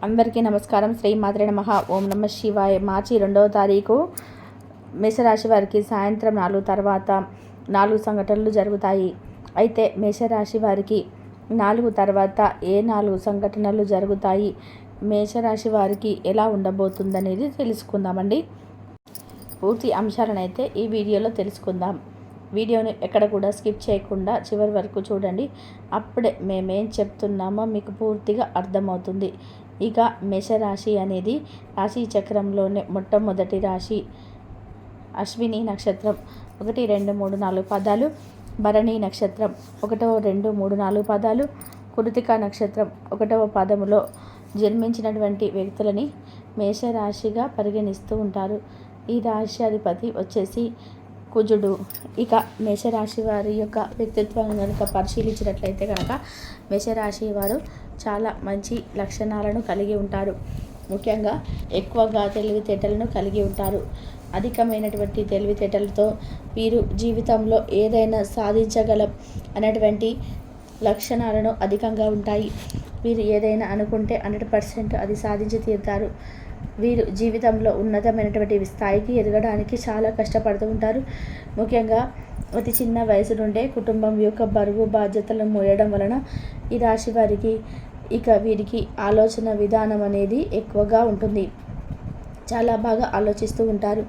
అందరికీ నమస్కారం. శ్రీ మాత్రే నమః. ఓం నమ శివాయ. మార్చి 2వ తారీఖు మేషరాశి వారికి సాయంత్రం 4 తర్వాత 4 సంఘటనలు జరుగుతాయి. అయితే మేషరాశి వారికి 4 తర్వాత ఏ 4 సంఘటనలు జరుగుతాయి, మేషరాశి వారికి ఎలా ఉండబోతుందనేది తెలుసుకుందామండి. పూర్తి అంశాలనైతే ఈ వీడియోలో తెలుసుకుందాం. వీడియోని ఎక్కడ కూడా స్కిప్ చేయకుండా చివరి వరకు చూడండి. అప్పుడే మేమేం చెప్తున్నామో మీకు పూర్తిగా అర్థమవుతుంది. ఇక మేషరాశి అనేది రాశి చక్రంలోనే మొట్టమొదటి రాశి. అశ్విని నక్షత్రం 1, 2, 3, 4 పాదాలు, భరణి నక్షత్రం 1, 2, 3, 4 పాదాలు, కృతిక నక్షత్రం 1వ పాదములో జన్మించినటువంటి వ్యక్తులని మేషరాశిగా పరిగణిస్తూ ఉంటారు. ఈ రాశి అధిపతి వచ్చేసి కుజుడు. ఇక మేషరాశి వారి యొక్క వ్యక్తిత్వం కనుక పరిశీలించినట్లయితే కనుక మేషరాశి వారు చాలా మంచి లక్షణాలను కలిగి ఉంటారు. ముఖ్యంగా ఎక్కువగా తెలివితేటలను కలిగి ఉంటారు. అధికమైనటువంటి తెలివితేటలతో వీరు జీవితంలో ఏదైనా సాధించగలం అనేటువంటి లక్షణాలను అధికంగా ఉంటాయి. వీరు ఏదైనా అనుకుంటే 100% అది సాధించి తీరుతారు. వీరు జీవితంలో ఉన్నతమైనటువంటి స్థాయికి ఎదగడానికి చాలా కష్టపడుతూ ఉంటారు. ముఖ్యంగా అతి చిన్న వయసు నుండే కుటుంబం యొక్క బరువు బాధ్యతలను మోయడం వలన ఈ రాశి వారికి వీరికి ఆలోచన విధానం అనేది ఎక్కువగా ఉంటుంది. చాలా బాగా ఆలోచిస్తూ ఉంటారు.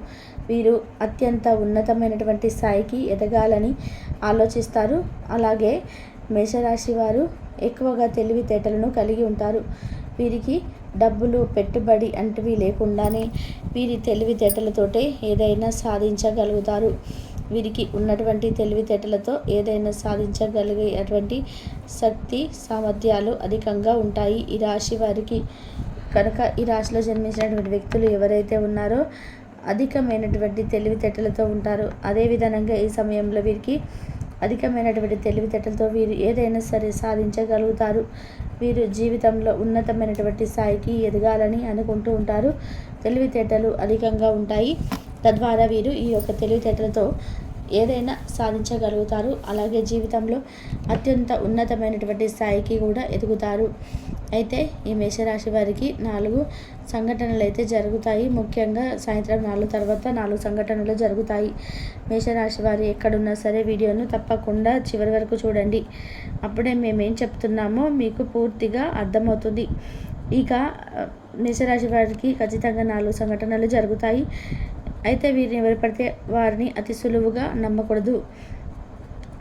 వీరు అత్యంత ఉన్నతమైనటువంటి స్థాయికి ఎదగాలని ఆలోచిస్తారు. అలాగే మేషరాశి వారు ఎక్కువగా తెలివితేటలను కలిగి ఉంటారు. వీరికి డబ్బులు పెట్టుబడి అంటివి లేకుండానే వీరి తెలివితేటలతోటే ఏదైనా సాధించగలుగుతారు. వీరికి ఉన్నటువంటి తెలివితేటలతో ఏదైనా సాధించగలిగేటువంటి శక్తి సామర్థ్యాలు అధికంగా ఉంటాయి ఈ రాశి వారికి. కనుక ఈ రాశిలో జన్మించినటువంటి వ్యక్తులు ఎవరైతే ఉన్నారో అధికమైనటువంటి తెలివితేటలతో ఉంటారు. అదేవిధంగా ఈ సమయంలో వీరికి అధికమైనటువంటి తెలివితేటలతో వీరు ఏదైనా సరే సాధించగలుగుతారు. వీరు జీవితంలో ఉన్నతమైనటువంటి స్థాయికి ఎదగాలని అనుకుంటూ ఉంటారు. తెలివితేటలు అధికంగా ఉంటాయి. తద్వారా వీరు ఈ యొక్క తెలివితేటలతో ఏదైనా సాధించగలుగుతారు. అలాగే జీవితంలో అత్యంత ఉన్నతమైనటువంటి స్థాయికి కూడా ఎదుగుతారు. అయితే ఈ మేషరాశి వారికి 4 సంఘటనలు అయితే జరుగుతాయి. ముఖ్యంగా సాయంత్రం 4 తర్వాత 4 సంఘటనలు జరుగుతాయి. మేషరాశి వారు ఎక్కడున్నా సరే వీడియోను తప్పకుండా చివరి వరకు చూడండి. అప్పుడే మేమేం చెప్తున్నామో మీకు పూర్తిగా అర్థమవుతుంది. ఇక మేషరాశి వారికి ఖచ్చితంగా 4 సంఘటనలు జరుగుతాయి. అయితే వీరిని ఎవరు పడితే వారిని అతి సులువుగా నమ్మకూడదు.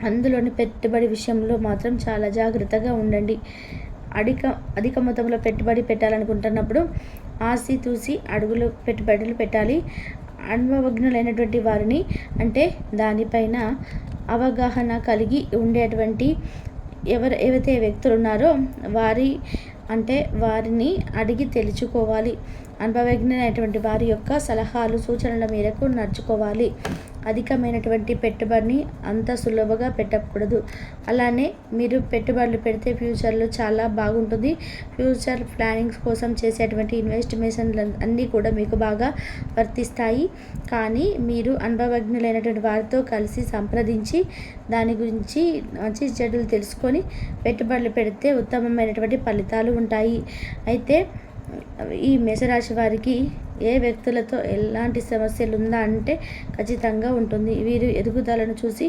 అందులోని పెట్టుబడి విషయంలో మాత్రం చాలా జాగ్రత్తగా ఉండండి. అధిక మొత్తంలో పెట్టుబడి పెట్టాలనుకుంటున్నప్పుడు ఆసితూసి పెట్టుబడులు పెట్టాలి. అనుభవజ్ఞులైనటువంటి వారిని, అంటే దానిపైన అవగాహన కలిగి ఉండేటువంటి ఎవరైతే వ్యక్తులు ఉన్నారో వారిని అడిగి తెలుసుకోవాలి. అనుభవజ్ఞులైనటువంటి వారి యొక్క సలహాలు సూచనల మేరకు నడుచుకోవాలి. అధికమైనటువంటి పెట్టుబడిని అంత సులభంగా పెట్టకూడదు. అలానే మీరు పెట్టుబడులు పెడితే ఫ్యూచర్లో చాలా బాగుంటుంది. ఫ్యూచర్ ప్లానింగ్స్ కోసం చేసేటువంటి ఇన్వెస్టిమేషన్లు అన్నీ కూడా మీకు బాగా వర్తిస్తాయి. కానీ మీరు అనుభవజ్ఞులైనటువంటి వారితో కలిసి సంప్రదించి దాని గురించి మంచి చెడులు తెలుసుకొని పెట్టుబడులు పెడితే ఉత్తమమైనటువంటి ఫలితాలు ఉంటాయి. అయితే ఈ మేషరాశి వారికి ఏ వ్యక్తులతో ఎలాంటి సమస్యలు ఉందా అంటే ఖచ్చితంగా ఉంటుంది. వీరు ఎదుగుదలను చూసి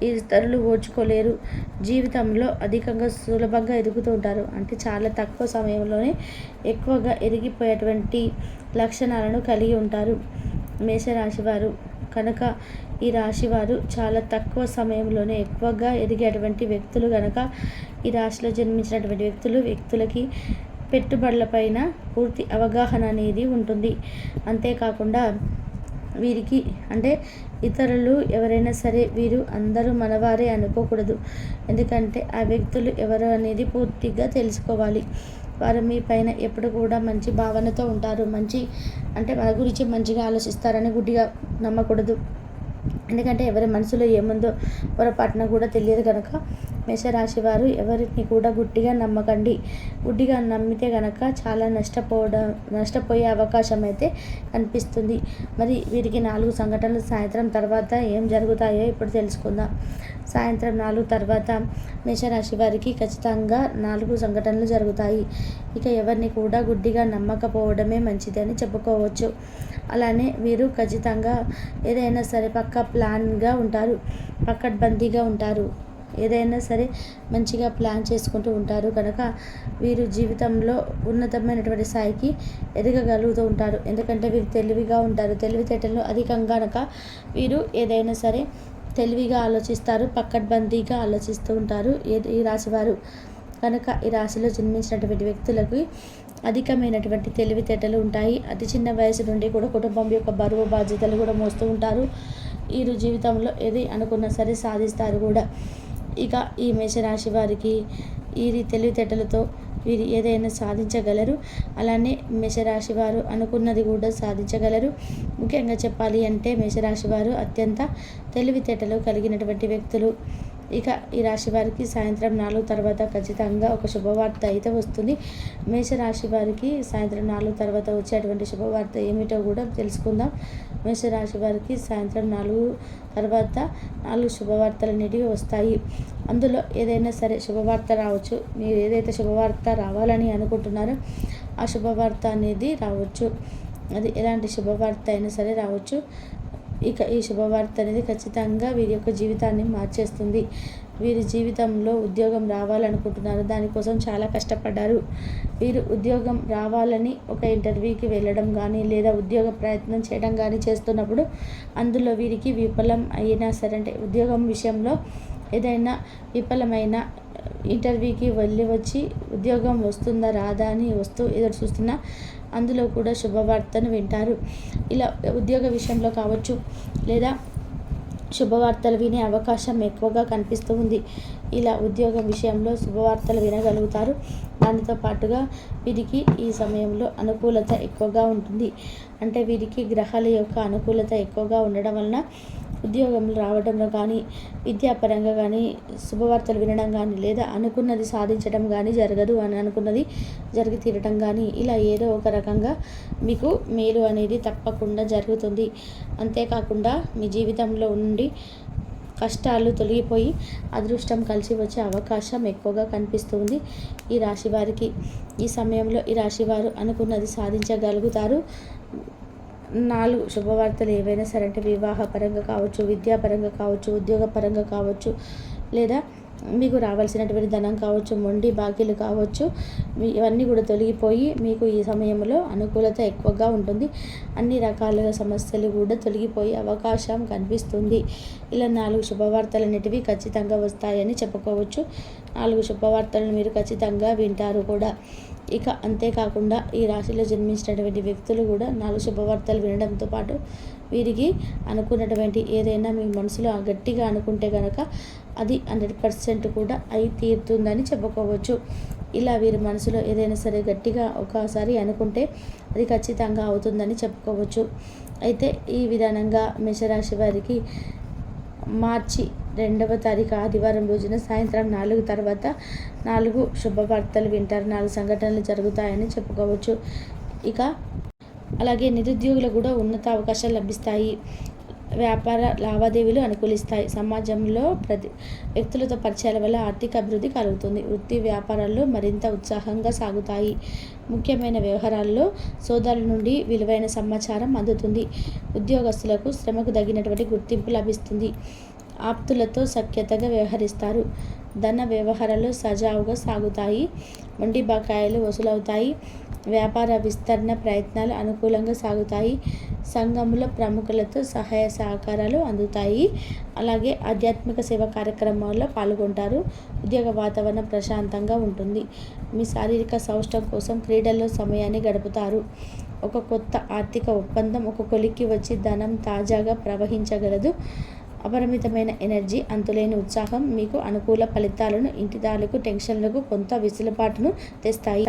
ఈ ఇతరులు ఓర్చుకోలేరు. జీవితంలో అధికంగా సులభంగా ఎదుగుతూ ఉంటారు. అంటే చాలా తక్కువ సమయంలోనే ఎక్కువగా ఎదిగిపోయేటువంటి లక్షణాలను కలిగి ఉంటారు మేషరాశి వారు. కనుక ఈ రాశి వారు చాలా తక్కువ సమయంలోనే ఎక్కువగా ఎదిగేటువంటి వ్యక్తులు. కనుక ఈ రాశిలో జన్మించినటువంటి వ్యక్తులకి పెట్టుబడులపైన పూర్తి అవగాహన అనేది ఉంటుంది. అంతేకాకుండా వీరికి ఇతరులు ఎవరైనా సరే వీరు అందరూ మనవారే అనుకోకూడదు. ఎందుకంటే ఆ వ్యక్తులు ఎవరు అనేది పూర్తిగా తెలుసుకోవాలి. వారు మీ పైన ఎప్పుడు కూడా మంచి భావనతో ఉంటారు. మన గురించి మంచిగా ఆలోచిస్తారని గుడ్డిగా నమ్మకూడదు. ఎందుకంటే ఎవరి మనసులో ఏముందో పొరపాటున కూడా తెలియదు. కనుక మేషరాశి వారు ఎవరిని కూడా గుడ్డిగా నమ్మకండి. గుడ్డిగా నమ్మితే గనక చాలా నష్టపోయే అవకాశం అయితే కనిపిస్తుంది. మరి వీరికి 4 సంఘటనలు సాయంత్రం తర్వాత ఏం జరుగుతాయో ఇప్పుడు తెలుసుకుందాం. సాయంత్రం 4 తర్వాత మేషరాశి వారికి ఖచ్చితంగా 4 సంఘటనలు జరుగుతాయి. ఇక ఎవరిని కూడా గుడ్డిగా నమ్మకపోవడమే మంచిదని చెప్పుకోవచ్చు. అలానే వీరు ఖచ్చితంగా ఏదైనా సరే పక్కా ప్లాన్గా ఉంటారు, పకడ్బందీగా ఉంటారు. ఏదైనా సరే మంచిగా ప్లాన్ చేసుకుంటూ ఉంటారు కనుక వీరు జీవితంలో ఉన్నతమైనటువంటి స్థాయికి ఎదగగలుగుతూ ఉంటారు. ఎందుకంటే వీరు తెలివిగా ఉంటారు, తెలివితేటలు అధికంగా కనుక వీరు ఏదైనా సరే తెలివిగా ఆలోచిస్తారు, పకడ్బందీగా ఆలోచిస్తూ ఉంటారు ఈ రాశివారు. కనుక ఈ రాశిలో జన్మించినటువంటి వ్యక్తులకు అధికమైనటువంటి తెలివితేటలు ఉంటాయి. అతి చిన్న వయసు నుండి కూడా కుటుంబం యొక్క బరువు బాధ్యతలు కూడా మోస్తూ ఉంటారు. వీరు జీవితంలో ఏది అనుకున్నా సరే సాధిస్తారు కూడా. ఇక ఈ మేషరాశి వారికి వీరి తెలివితేటలతో వీరు ఏదైనా సాధించగలరు. అలానే మేషరాశి వారు అనుకున్నది కూడా సాధించగలరు. ముఖ్యంగా చెప్పాలి అంటే మేషరాశి వారు అత్యంత తెలివితేటలు కలిగినటువంటి వ్యక్తులు. ఇక ఈ రాశి వారికి సాయంత్రం 4 తర్వాత ఖచ్చితంగా ఒక శుభవార్త అయితే వస్తుంది. మేషరాశి వారికి సాయంత్రం 4 తర్వాత వచ్చేటువంటి శుభవార్త ఏమిటో కూడా తెలుసుకుందాం. మేషరాశి వారికి సాయంత్రం 4 తర్వాత 4 శుభవార్తలు అనేటివి వస్తాయి. అందులో ఏదైనా సరే శుభవార్త రావచ్చు. మీరు ఏదైతే శుభవార్త రావాలని అనుకుంటున్నారో ఆ శుభవార్త అనేది రావచ్చు. అది ఎలాంటి శుభవార్త అయినా సరే రావచ్చు. ఇక ఈ శుభవార్త అనేది ఖచ్చితంగా వీరి యొక్క జీవితాన్ని మార్చేస్తుంది. వీరి జీవితంలో ఉద్యోగం రావాలనుకుంటున్నారు, దానికోసం చాలా కష్టపడ్డారు. వీరు ఉద్యోగం రావాలని ఒక ఇంటర్వ్యూకి వెళ్ళడం కానీ లేదా ఉద్యోగ ప్రయత్నం చేయడం కానీ చేస్తున్నప్పుడు అందులో వీరికి విఫలం అయినా సరే, అంటే ఉద్యోగం విషయంలో ఏదైనా విఫలమైన ఇంటర్వ్యూకి వెళ్ళి వచ్చి ఉద్యోగం వస్తుందా రాదా అని ఎదురు చూస్తున్నా అందులో కూడా శుభవార్తను వింటారు. ఇలా ఉద్యోగ విషయంలో కావచ్చు లేదా శుభవార్తలు వినే అవకాశం ఎక్కువగా కనిపిస్తూ ఉంది. ఇలా ఉద్యోగం విషయంలో శుభవార్తలు వినగలుగుతారు. దానితో పాటుగా వీరికి ఈ సమయంలో అనుకూలత ఎక్కువగా ఉంటుంది. అంటే వీరికి గ్రహాల యొక్క అనుకూలత ఎక్కువగా ఉండడం వలన ఉద్యోగంలో రావడంలో కానీ, విద్యాపరంగా కానీ శుభవార్తలు వినడం కానీ లేదా అనుకున్నది సాధించడం కానీ జరగదు అని అనుకున్నది జరిగి తీరడం కానీ ఇలా ఏదో ఒక రకంగా మీకు మేలు అనేది తప్పకుండా జరుగుతుంది. అంతేకాకుండా మీ జీవితంలో ఉండి కష్టాలు తొలగిపోయి అదృష్టం కలిసి వచ్చే అవకాశం ఎక్కువగా కనిపిస్తుంది ఈ రాశి వారికి. ఈ సమయంలో ఈ రాశివారు అనుకున్నది సాధించగలుగుతారు. 4 శుభవార్తలు ఏవైనా సరే, అంటే వివాహపరంగా కావచ్చు, విద్యాపరంగా కావచ్చు, ఉద్యోగపరంగా కావచ్చు, లేదా మీకు రావాల్సినటువంటి ధనం కావచ్చు, మొండి బాకీలు కావచ్చు, ఇవన్నీ కూడా తొలగిపోయి మీకు ఈ సమయంలో అనుకూలత ఎక్కువగా ఉంటుంది. అన్ని రకాల సమస్యలు కూడా తొలగిపోయే అవకాశం కనిపిస్తుంది. ఇలా 4 శుభవార్తలు అనేటివి ఖచ్చితంగా వస్తాయని చెప్పుకోవచ్చు. 4 శుభవార్తలను మీరు ఖచ్చితంగా వింటారు కూడా. ఇక అంతేకాకుండా ఈ రాశిలో జన్మించినటువంటి వ్యక్తులు కూడా 4 శుభవార్తలు వినడంతో పాటు వీరికి అనుకున్నటువంటి ఏదైనా మీ మనసులో గట్టిగా అనుకుంటే కనుక అది 100% కూడా అయి తీరుతుందని చెప్పుకోవచ్చు. ఇలా వీరి మనసులో ఏదైనా సరే గట్టిగా ఒకసారి అనుకుంటే అది ఖచ్చితంగా అవుతుందని చెప్పుకోవచ్చు. అయితే ఈ విధానంగా మేషరాశి వారికి మార్చి 2వ తారీఖు ఆదివారం రోజున సాయంత్రం 4 తర్వాత 4 శుభవార్తలు వింటారు. 4 సంఘటనలు జరుగుతాయని చెప్పుకోవచ్చు. ఇక అలాగే నిరుద్యోగులకు కూడా ఉన్నత అవకాశాలు లభిస్తాయి. వ్యాపార లావాదేవీలు అనుకూలిస్తాయి. సమాజంలో వ్యక్తులతో పరిచయాల వల్ల ఆర్థిక అభివృద్ధి కలుగుతుంది. వృత్తి వ్యాపారాల్లో మరింత ఉత్సాహంగా సాగుతాయి. ముఖ్యమైన వ్యవహారాల్లో సోదరుల నుండి విలువైన సమాచారం అందుతుంది. ఉద్యోగస్తులకు శ్రమకు తగినటువంటి గుర్తింపు లభిస్తుంది. ఆప్తులతో సఖ్యతగా వ్యవహరిస్తారు. ధన వ్యవహారాలు సజావుగా సాగుతాయి. మొండి బకాయిలు వసూలవుతాయి. వ్యాపార విస్తరణ ప్రయత్నాలు అనుకూలంగా సాగుతాయి. సంఘముల ప్రముఖులతో సహాయ సహకారాలు అందుతాయి. అలాగే ఆధ్యాత్మిక సేవా కార్యక్రమాల్లో పాల్గొంటారు. ఉద్యోగ వాతావరణం ప్రశాంతంగా ఉంటుంది. మీ శారీరక సౌష్ఠవం కోసం క్రీడల్లో సమయాన్ని గడుపుతారు. ఒక కొత్త ఆర్థిక ఒప్పందం ఒక కొలిక్కి వచ్చి ధనం తాజాగా ప్రవహించగలదు. అపరిమితమైన ఎనర్జీ, అంతులేని ఉత్సాహం మీకు అనుకూల ఫలితాలను, ఇంటి తాలూకు టెన్షన్లకు కొంత వెసులుబాటును తెస్తాయి.